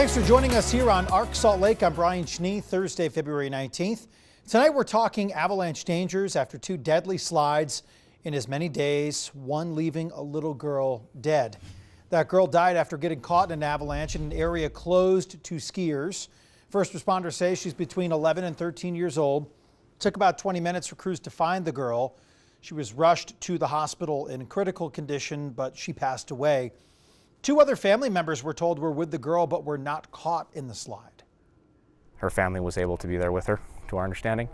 Thanks for joining us here on ARC Salt Lake. I'm Brian Schnee, Thursday, February 19th. Tonight we're talking avalanche dangers after two deadly slides in as many days, one leaving a little girl dead. That girl died after getting caught in an avalanche in an area closed to skiers. First responders say she's between 11 and 13 years old. It took about 20 minutes for crews to find the girl. She was rushed to the hospital in critical condition, but she passed away. Two other family members, we're told, were with the girl but were not caught in the slide. Her family was able to be there with her, to our understanding,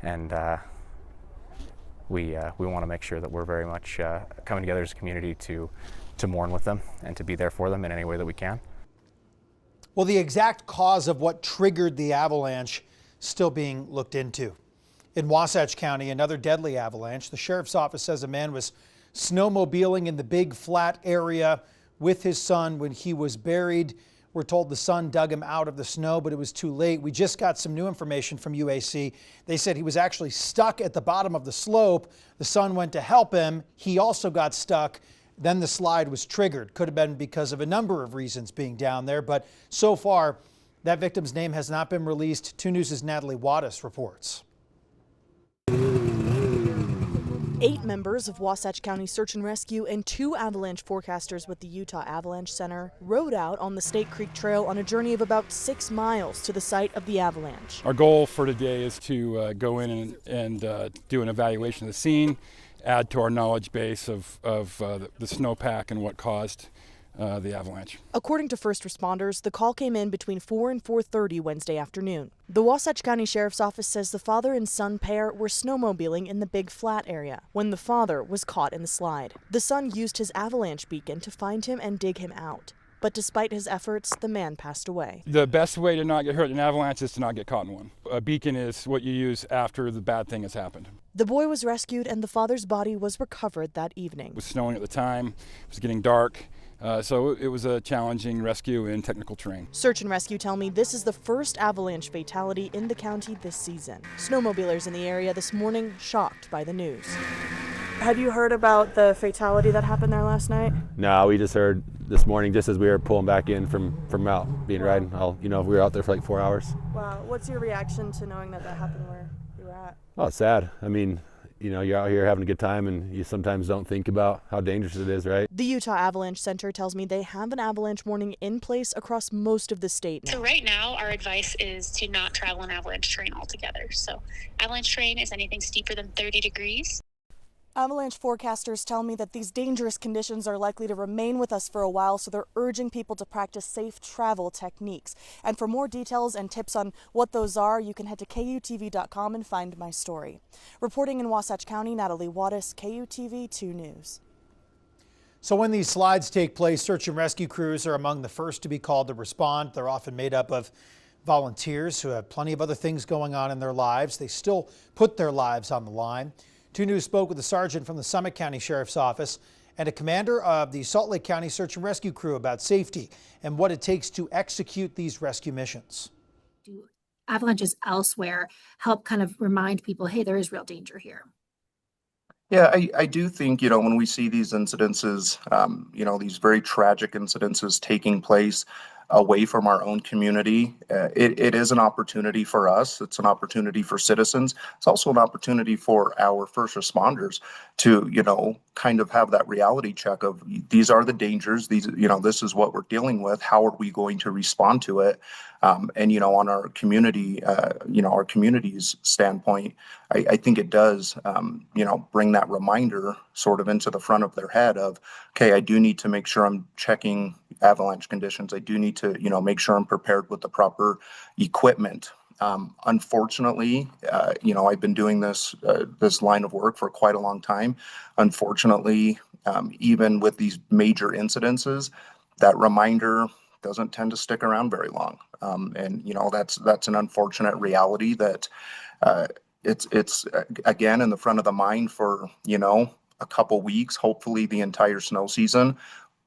and we want to make sure that we're very much coming together as a community to mourn with them and to be there for them in any way that we can. Well, the exact cause of what triggered the avalanche still being looked into. In Wasatch County, another deadly avalanche. The sheriff's office says a man was snowmobiling in the big flat area with his son when he was buried. We're told the son dug him out of the snow, but it was too late. We just got some new information from UAC. They said he was actually stuck at the bottom of the slope. The son went to help him. He also got stuck. Then the slide was triggered. Could have been because of a number of reasons being down there, but so far that victim's name has not been released. 2 News' Natalie Wattis reports. 8 members of Wasatch County Search and Rescue and 2 avalanche forecasters with the Utah Avalanche Center rode out on the State Creek Trail on a journey of about 6 miles to the site of the avalanche. Our goal for today is to go in and do an evaluation of the scene, add to our knowledge base of the snowpack and what caused the avalanche. According to first responders, the call came in between 4 and 4:30 Wednesday afternoon. The Wasatch County Sheriff's Office says the father and son pair were snowmobiling in the Big Flat area when the father was caught in the slide. The son used his avalanche beacon to find him and dig him out. But despite his efforts, the man passed away. The best way to not get hurt in an avalanche is to not get caught in one. A beacon is what you use after the bad thing has happened. The boy was rescued and the father's body was recovered that evening. It was snowing at the time, it was getting dark. So it was a challenging rescue in technical terrain. Search and Rescue tell me this is the first avalanche fatality in the county this season. Snowmobilers in the area this morning shocked by the news. Have you heard about the fatality that happened there last night? No, we just heard this morning just as we were pulling back in from out being riding. We were out there for like 4 hours. Wow, what's your reaction to knowing that happened where you were at? Oh, it's sad. I mean, you're out here having a good time and you sometimes don't think about how dangerous it is, right? The Utah Avalanche Center tells me they have an avalanche warning in place across most of the state now. So right now, our advice is to not travel an avalanche terrain altogether. So avalanche terrain is anything steeper than 30 degrees. Avalanche forecasters tell me that these dangerous conditions are likely to remain with us for a while, so they're urging people to practice safe travel techniques. And for more details and tips on what those are, you can head to KUTV.com and find my story. Reporting in Wasatch County, Natalie Wattis, KUTV 2 News. So when these slides take place, search and rescue crews are among the first to be called to respond. They're often made up of volunteers who have plenty of other things going on in their lives. They still put their lives on the line. 2 News spoke with a sergeant from the Summit County Sheriff's Office and a commander of the Salt Lake County Search and Rescue Crew about safety and what it takes to execute these rescue missions. Avalanches elsewhere help kind of remind people, hey, there is real danger here. Yeah, I do think, when we see these incidences, these very tragic incidences taking place away from our own community, it is an opportunity for us. It's an opportunity for citizens. It's also an opportunity for our first responders to, kind of have that reality check of these are the dangers. This is what we're dealing with. How are we going to respond to it? And on our community, our community's standpoint, I think it does, bring that reminder sort of into the front of their head of, okay, I do need to make sure I'm checking avalanche conditions. I do need to, make sure I'm prepared with the proper equipment. Unfortunately, I've been doing this line of work for quite a long time. Unfortunately, even with these major incidences, that reminder doesn't tend to stick around very long. And that's an unfortunate reality that it's again in the front of the mind for a couple weeks, hopefully the entire snow season.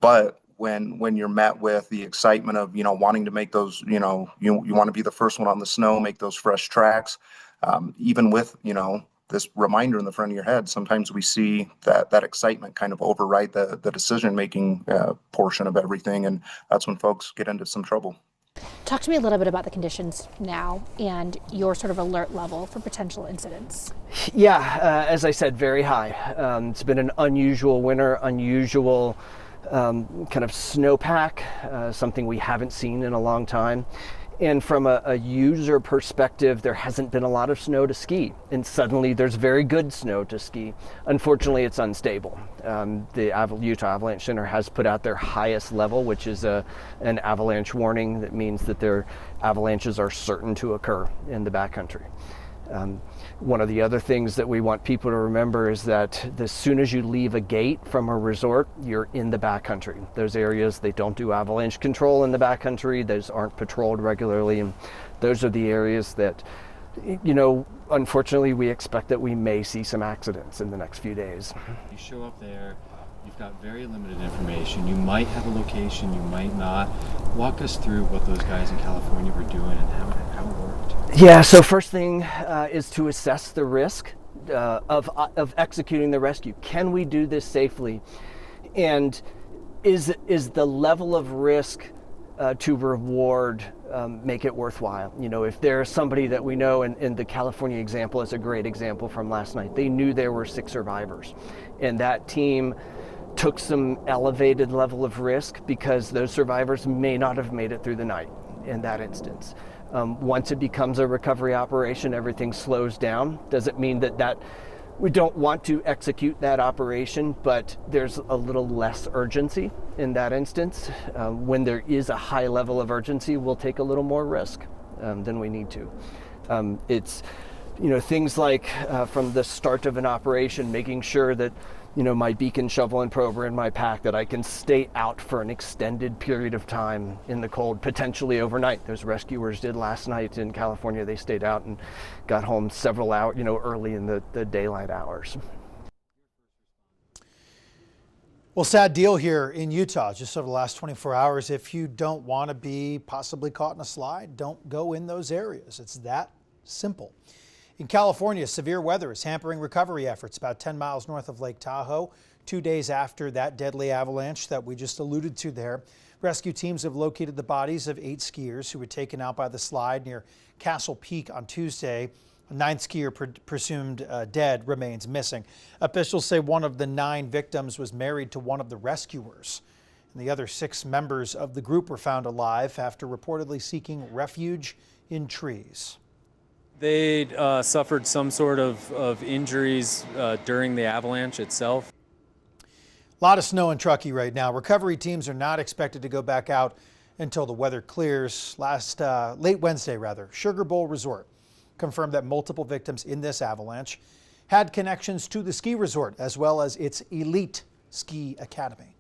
But when you're met with the excitement of wanting to make those you want to be the first one on the snow, make those fresh tracks, even with this reminder in the front of your head, sometimes we see that excitement kind of override the decision making portion of everything, and that's when folks get into some trouble. Talk to me a little bit about the conditions now and your sort of alert level for potential incidents. Yeah, as I said, very high. It's been an unusual winter, unusual kind of snowpack, something we haven't seen in a long time. And from a user perspective, there hasn't been a lot of snow to ski, and suddenly there's very good snow to ski. Unfortunately, it's unstable. The Utah Avalanche Center has put out their highest level, which is an avalanche warning. That means that their avalanches are certain to occur in the backcountry. One of the other things that we want people to remember is that as soon as you leave a gate from a resort, you're in the backcountry. Those areas, they don't do avalanche control in the backcountry. Those aren't patrolled regularly. And those are the areas that, you know, unfortunately, we expect that we may see some accidents in the next few days. You show up there, you've got very limited information. You might have a location, you might not. Walk us through what those guys in California were doing and how it worked. Yeah, so first thing is to assess the risk of executing the rescue. Can we do this safely? And is the level of risk to reward make it worthwhile? You know, if there's somebody that we know, and the California example is a great example from last night. They knew there were 6 survivors, and that team took some elevated level of risk because those survivors may not have made it through the night in that instance. Once it becomes a recovery operation, everything slows down. Doesn't mean that we don't want to execute that operation, but there's a little less urgency in that instance. When there is a high level of urgency, we'll take a little more risk than we need to. It's, you know, things like from the start of an operation, making sure that, you know, my beacon, shovel, and probe are in my pack, that I can stay out for an extended period of time in the cold, potentially overnight. Those rescuers did last night in California. They stayed out and got home several hours, you know, early in the daylight hours. Well, sad deal here in Utah, just over the last 24 hours. If you don't want to be possibly caught in a slide, don't go in those areas. It's that simple. In California, severe weather is hampering recovery efforts about 10 miles north of Lake Tahoe. 2 days after that deadly avalanche that we just alluded to there, rescue teams have located the bodies of 8 skiers who were taken out by the slide near Castle Peak on Tuesday. A 9th skier presumed dead remains missing. Officials say one of the 9 victims was married to one of the rescuers. And the other 6 members of the group were found alive after reportedly seeking refuge in trees. They suffered some sort of injuries during the avalanche itself. A lot of snow in Truckee right now. Recovery teams are not expected to go back out until the weather clears. Late Wednesday, Sugar Bowl Resort confirmed that multiple victims in this avalanche had connections to the ski resort as well as its elite ski academy.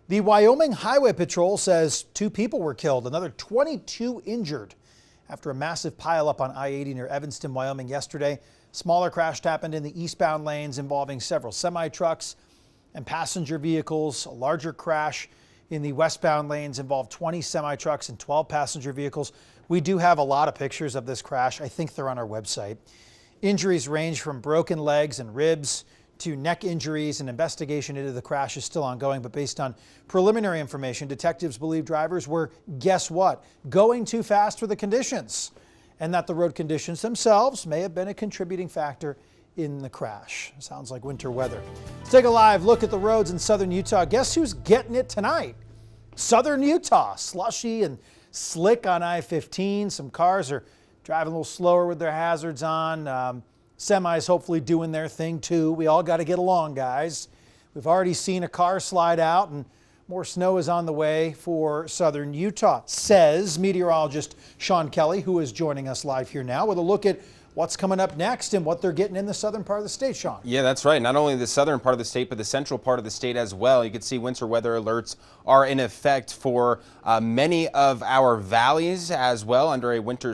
The Wyoming Highway Patrol says 2 people were killed, another 22 injured after a massive pileup on I-80 near Evanston, Wyoming yesterday. Smaller crash happened in the eastbound lanes involving several semi-trucks and passenger vehicles. A larger crash in the westbound lanes involved 20 semi-trucks and 12 passenger vehicles. We do have a lot of pictures of this crash. I think they're on our website. Injuries range from broken legs and ribs to neck injuries. An investigation into the crash is still ongoing, but based on preliminary information, detectives believe drivers were, guess what, going too fast for the conditions, and that the road conditions themselves may have been a contributing factor in the crash. Sounds like winter weather. Let's take a live look at the roads in southern Utah. Guess who's getting it tonight? Southern Utah, slushy and slick on I-15. Some cars are driving a little slower with their hazards on. Semis hopefully doing their thing too. We all got to get along, guys. We've already seen a car slide out and more snow is on the way for southern Utah, says meteorologist Sean Kelly, who is joining us live here now with a look at what's coming up next and what they're getting in the southern part of the state, Sean. Yeah, that's right. Not only the southern part of the state, but the central part of the state as well. You can see winter weather alerts are in effect for many of our valleys as well under a winter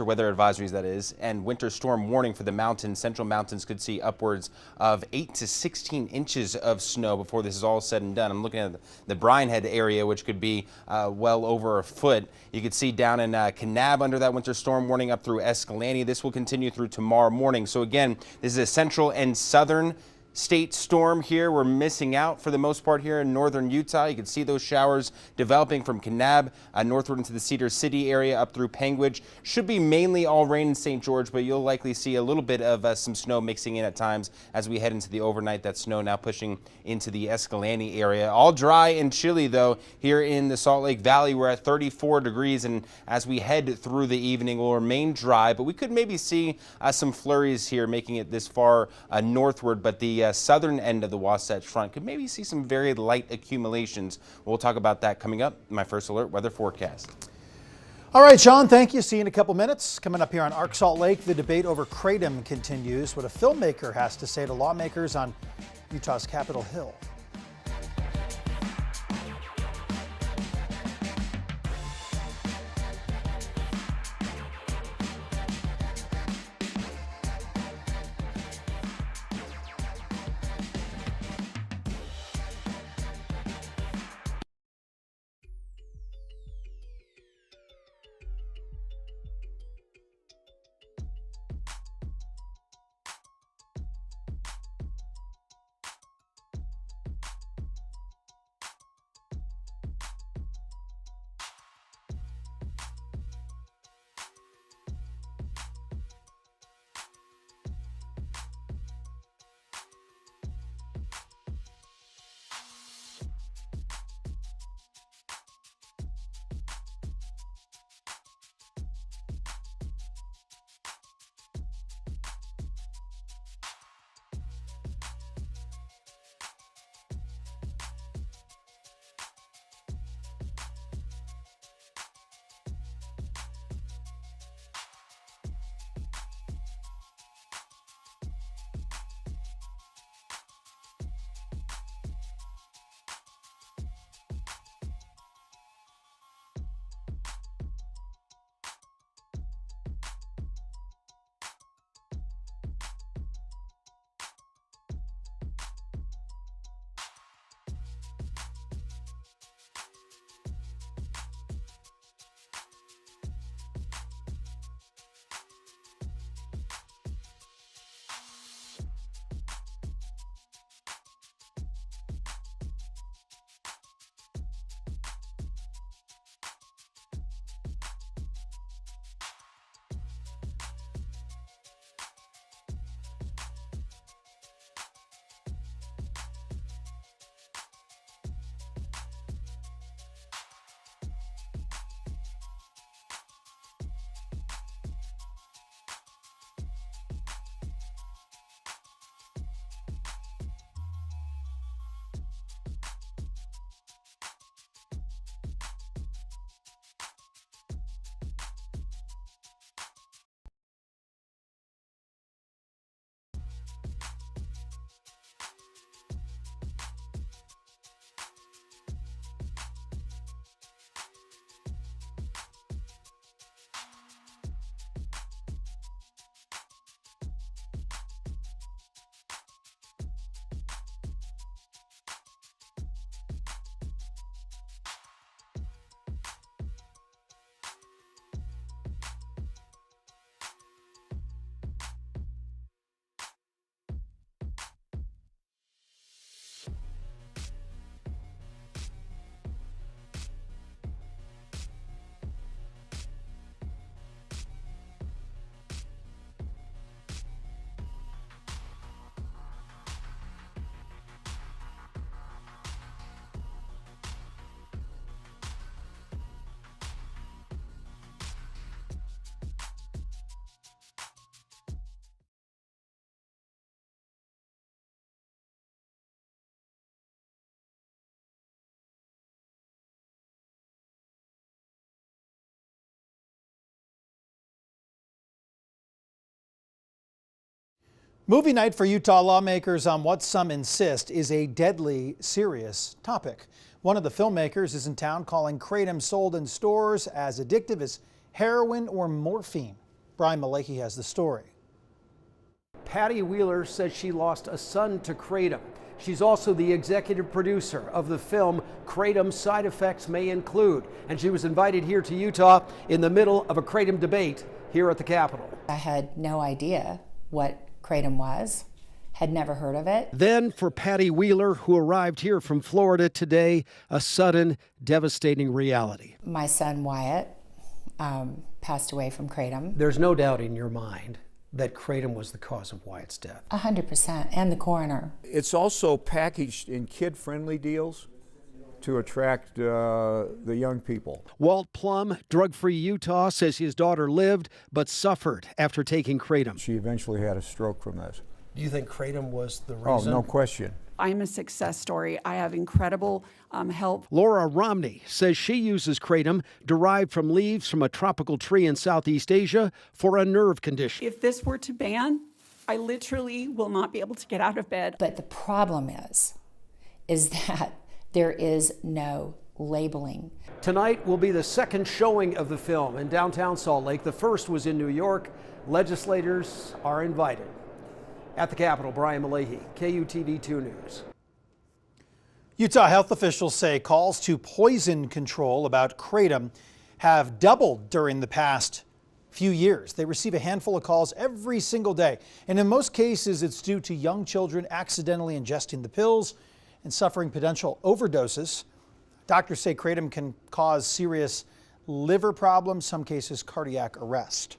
weather advisories, that is, and winter storm warning for the mountains. Central mountains could see upwards of 8 to 16 inches of snow before this is all said and done. I'm looking at the Bryan Head area, which could be well over a foot. You could see down in Kanab under that winter storm warning up through Escalante. This will continue through tomorrow morning. So again, this is a central and southern Interstate storm here. We're missing out for the most part here in northern Utah. You can see those showers developing from Kanab northward into the Cedar City area up through Panguitch. Should be mainly all rain in St. George, but you'll likely see a little bit of some snow mixing in at times as we head into the overnight. That snow now pushing into the Escalante area. All dry and chilly though here in the Salt Lake Valley. We're at 34 degrees, and as we head through the evening will remain dry, but we could maybe see some flurries here making it this far northward, but the southern end of the Wasatch Front could maybe see some very light accumulations. We'll talk about that coming up in my First Alert weather forecast. All right, Sean, thank you. See you in a couple minutes. Coming up here on Arc Salt Lake, the debate over kratom continues. What a filmmaker has to say to lawmakers on Utah's Capitol Hill. Movie night for Utah lawmakers on what some insist is a deadly serious topic. One of the filmmakers is in town calling kratom sold in stores as addictive as heroin or morphine. Brian Malecki has the story. Patty Wheeler says she lost a son to kratom. She's also the executive producer of the film Kratom Side Effects May Include, and she was invited here to Utah in the middle of a kratom debate here at the Capitol. I had no idea what kratom was, had never heard of it. Then for Patty Wheeler, who arrived here from Florida today, a sudden, devastating reality. My son Wyatt passed away from kratom. There's no doubt in your mind that kratom was the cause of Wyatt's death. 100%, and the coroner. It's also packaged in kid-friendly deals to attract the young people. Walt Plum, drug-free Utah, says his daughter lived but suffered after taking kratom. She eventually had a stroke from this. Do you think kratom was the Oh, reason? no question. I'm a success story. I have incredible help. Laura Romney says she uses kratom derived from leaves from a tropical tree in Southeast Asia for a nerve condition. If this were to ban, I literally will not be able to get out of bed. But the problem is that there is no labeling. Tonight will be the second showing of the film in downtown Salt Lake. The first was in New York. Legislators are invited. At the Capitol, Brian Malahy, KUTV 2 News. Utah health officials say calls to poison control about kratom have doubled during the past few years. They receive a handful of calls every single day. And in most cases, it's due to young children accidentally ingesting the pills and suffering potential overdoses. Doctors say kratom can cause serious liver problems, some cases cardiac arrest.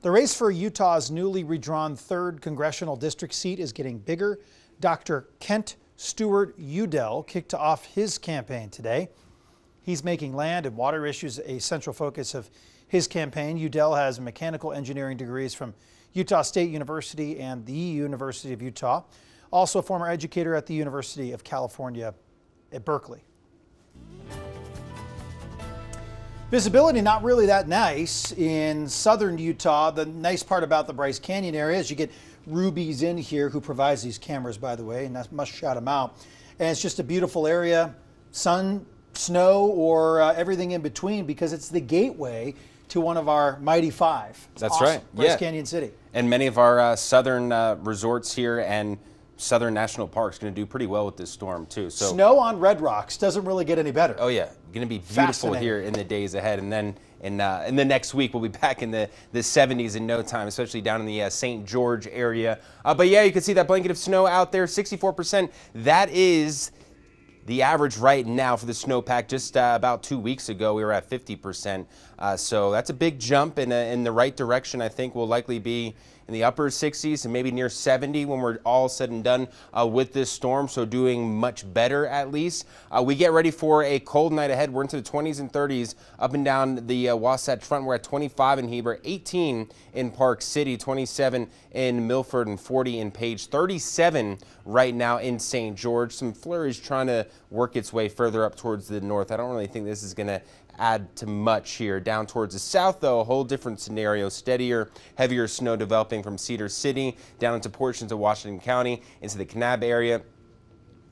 The race for Utah's newly redrawn 3rd Congressional District seat is getting bigger. Dr. Kent Stewart Udell kicked off his campaign today. He's making land and water issues a central focus of his campaign. Udell has mechanical engineering degrees from Utah State University and the University of Utah. Also a former educator at the University of California at Berkeley. Visibility not really that nice in southern Utah. The nice part about the Bryce Canyon area is you get Ruby's in here, who provides these cameras, by the way, and that must shout them out. And it's just a beautiful area, sun, snow, or everything in between, because it's the gateway to one of our mighty 5. It's That's awesome. right. Bryce Yeah. Canyon City. And many of our southern resorts here and southern national parks going to do pretty well with this storm too. So Snow on Red Rocks doesn't really get any better. Oh yeah, going to be beautiful here in the days ahead, and then in the next week we'll be back in the 70s in no time, especially down in the St. George area. But yeah, you can see that blanket of snow out there, 64%. That is the average right now for the snowpack. Just about 2 weeks ago, we were at 50%. So that's a big jump in the right direction. I think will likely be in the upper 60s and maybe near 70 when we're all said and done with this storm. So doing much better at least. We get ready for a cold night ahead. We're into the 20s and 30s up and down the Wasatch Front. We're at 25 in Heber, 18 in Park City, 27 in Milford, and 40 in Page, 37 right now in St. George. Some flurries trying to work its way further up towards the north. I don't really think this is going to add to much here. Down towards the south, though, a whole different scenario. Steadier, heavier snow developing from Cedar City down into portions of Washington County, into the Kanab area,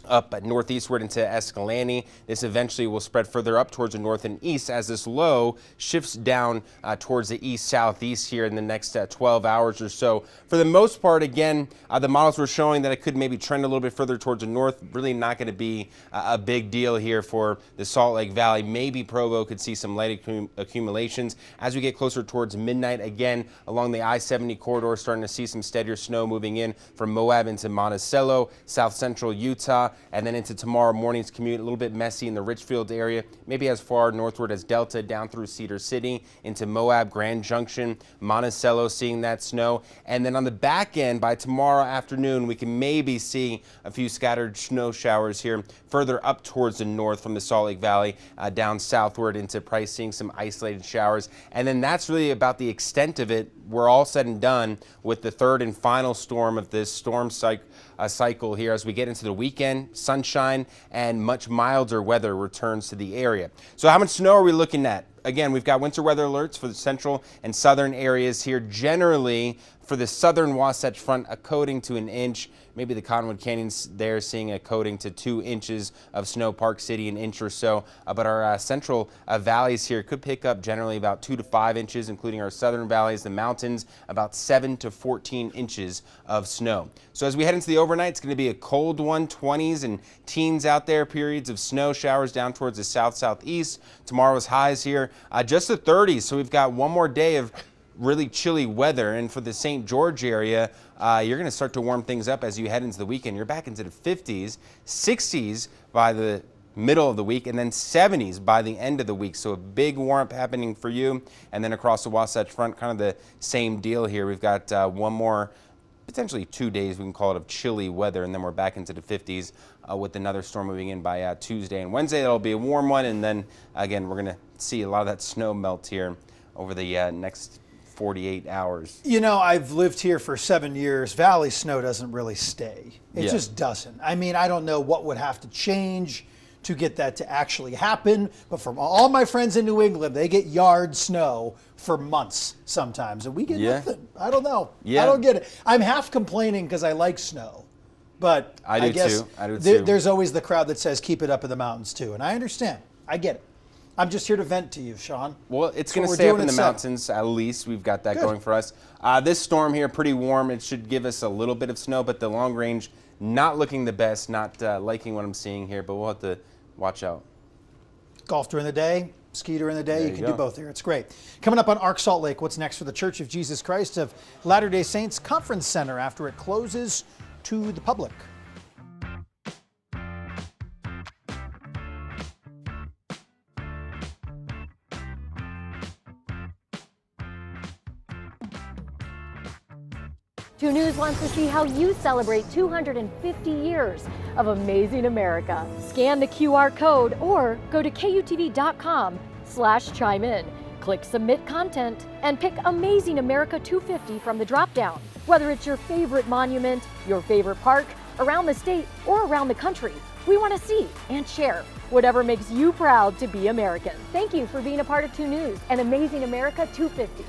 up northeastward into Escalante. This eventually will spread further up towards the north and east as this low shifts down towards the east-southeast here in the next 12 hours or so. For the most part, again, the models were showing that it could maybe trend a little bit further towards the north. Really not going to be a big deal here for the Salt Lake Valley. Maybe Provo could see some light accumulations as we get closer towards midnight. Again, along the I-70 corridor, starting to see some steadier snow moving in from Moab into Monticello, south central Utah, and then into tomorrow morning's commute. A little bit messy in the Richfield area, maybe as far northward as Delta, down through Cedar City into Moab, Grand Junction, Monticello, seeing that snow. And then on the back end, by tomorrow afternoon, we can maybe see a few scattered snow showers here further up towards the north from the Salt Lake Valley, down southward into Price, seeing some isolated showers. And then that's really about the extent of it. We're all said and done with the third and final storm of this storm cycle here as we get into the weekend. Sunshine and much milder weather returns to the area. So how much snow are we looking at? Again, we've got winter weather alerts for the central and southern areas here. Generally, for the southern Wasatch Front, a coating to an inch. Maybe the Cottonwood Canyons there seeing a coating to 2 inches of snow. Park City an inch or so. But our central valleys here could pick up generally about 2 to 5 inches, including our southern valleys, the mountains, about 7 to 14 inches of snow. So as we head into the overnight, it's going to be a cold one, 20s and teens out there, periods of snow showers down towards the south-southeast. Tomorrow's highs here, just the 30s. So we've got one more day of really chilly weather. And for the St. George area, you're going to start to warm things up as you head into the weekend. You're back into the 50s, 60s by the middle of the week, and then 70s by the end of the week. So a big warm-up happening for you. And then across the Wasatch Front, kind of the same deal here. We've got one more, potentially 2 days, we can call it, of chilly weather, and then we're back into the 50s with another storm moving in by Tuesday and Wednesday. That'll be a warm one, and then again, we're going to see a lot of that snow melt here over the next 48 hours. You know, I've lived here for 7 years. Valley snow doesn't really stay. It just doesn't. I mean, I don't know what would have to change to get that to actually happen, but from all my friends in New England, they get yard snow for months sometimes, and we get nothing. I don't know. I don't get it. I'm half complaining because I like snow, but I guess there's always the crowd that says keep it up in the mountains too, and I understand. I get it. I'm just here to vent to you, Sean. Well, it's going to stay up in the mountains, at least. We've got that going for us. This storm here, pretty warm. It should give us a little bit of snow, but the long range, not looking the best, not liking what I'm seeing here, but we'll have to watch out. Golf during the day, ski during the day. You can do both here. It's great. Coming up on Ark Salt Lake, what's next for the Church of Jesus Christ of Latter-day Saints Conference Center after it closes to the public? Two News wants to see how you celebrate 250 years of amazing America. Scan the QR code or go to KUTV.com/chime in. Click Submit Content and pick Amazing America 250 from the drop-down. Whether it's your favorite monument, your favorite park, around the state, or around the country, we want to see and share whatever makes you proud to be American. Thank you for being a part of 2 News and Amazing America 250.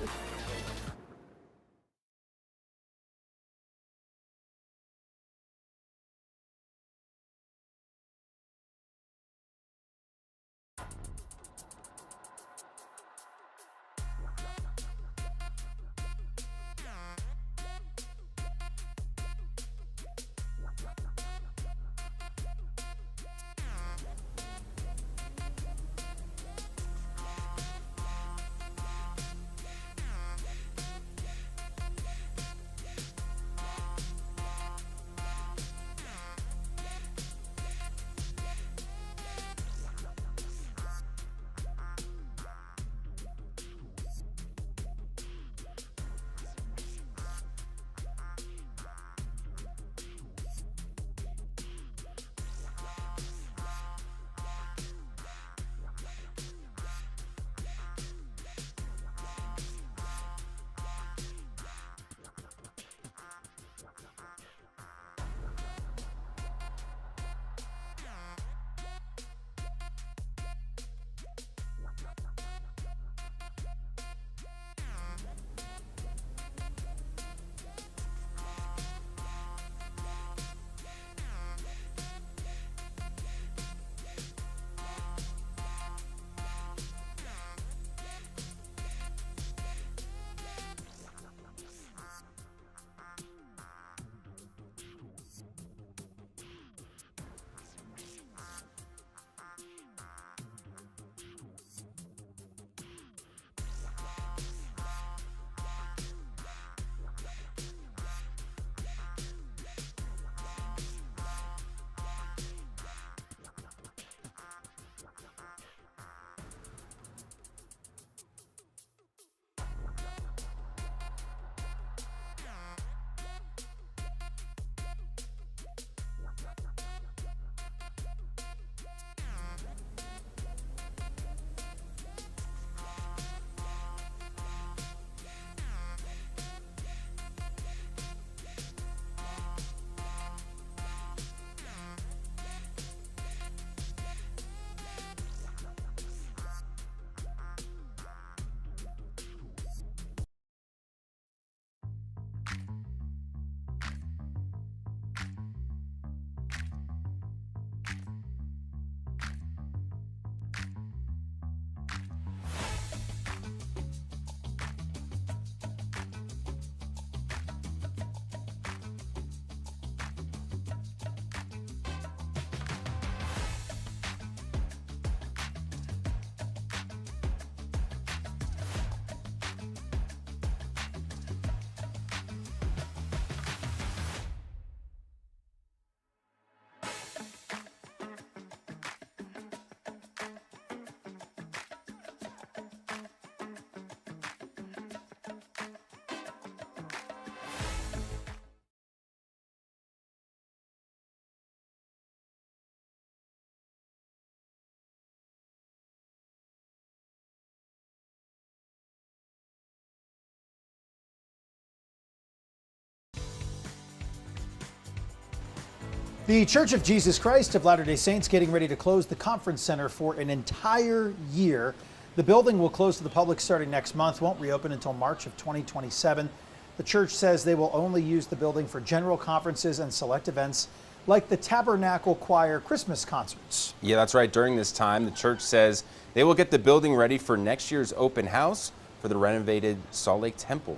The Church of Jesus Christ of Latter-day Saints getting ready to close the conference center for an entire year. The building will close to the public starting next month, won't reopen until March of 2027. The church says they will only use the building for general conferences and select events like the Tabernacle Choir Christmas concerts. Yeah, that's right. During this time, the church says they will get the building ready for next year's open house for the renovated Salt Lake Temple.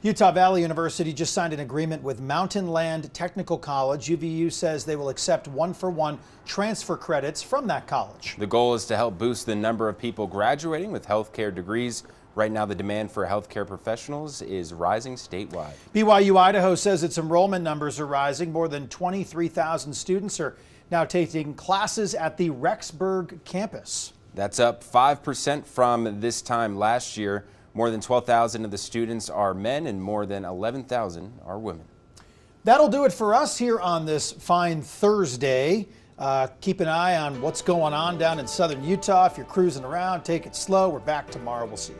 Utah Valley University just signed an agreement with Mountain Land Technical College. UVU says they will accept one-for-one transfer credits from that college. The goal is to help boost the number of people graduating with healthcare degrees. Right now, the demand for healthcare professionals is rising statewide. BYU Idaho says its enrollment numbers are rising. More than 23,000 students are now taking classes at the Rexburg campus. That's up 5% from this time last year. More than 12,000 of the students are men and more than 11,000 are women. That'll do it for us here on this fine Thursday. Keep an eye on what's going on down in southern Utah. If you're cruising around, take it slow. We're back tomorrow. We'll see you.